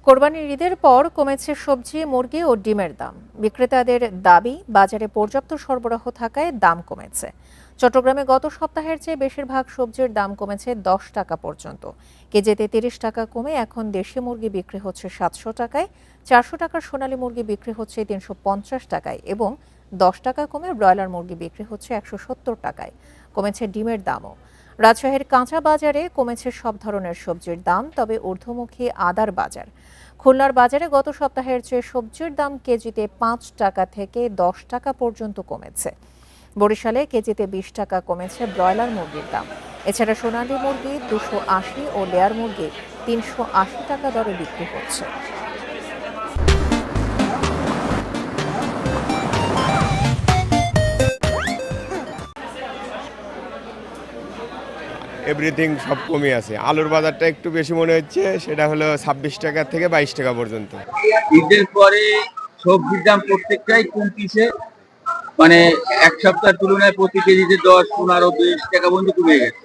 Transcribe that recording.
কোরবানির ঈদের পর কমেছে সবজি, মুরগি ও ডিমের দাম। বিক্রেতাদের দাবি, বাজারে পর্যাপ্ত সরবরাহ থাকায় দাম কমেছে। চট্টগ্রামে গত সপ্তাহের চেয়ে বেশিরভাগ সবজির দাম কমেছে ১০ টাকা পর্যন্ত। কেজিতে ৩০ টাকা কমে এখন দেশি মুরগি বিক্রি হচ্ছে ৭০০ টাকায়, ৪০০ টাকার সোনালী মুরগি বিক্রি হচ্ছে ৩৫০ টাকায় এবং ১০ টাকা কমে ব্রয়লার মুরগি বিক্রি হচ্ছে ১৭০ টাকায়। কমেছে ডিমের দামও। রাজশাহীর কাঁচা বাজারে কমেছে সব ধরনের সবজির দাম, তবে ঊর্ধ্বমুখী আদার বাজার। খুলনার বাজারে গত সপ্তাহের চেয়ে সবজির দাম কেজিতে ৫ টাকা থেকে ১০ টাকা পর্যন্ত কমেছে। বরিশালে কেজিতে ২০ টাকা কমেছে ব্রয়লার মুরগির দাম। এছাড়া সোনালী মুরগি ২৮০ ও লেয়ার মুরগি ৩৮০ টাকা দরে বিক্রি হচ্ছে। এভরিথিং সব কমই আছে। আলুর বাজারটা একটু বেশি মনে হচ্ছে, সেটা হলো ২৬ টাকা থেকে ২২ টাকা পর্যন্ত। ঈদের পরে সবজির দাম প্রত্যেকটাই কমতিছে, মানে এক সপ্তাহের তুলনায় প্রতি কেজিতে ১০, ১৫, ২০ টাকা পর্যন্ত কমে গেছে।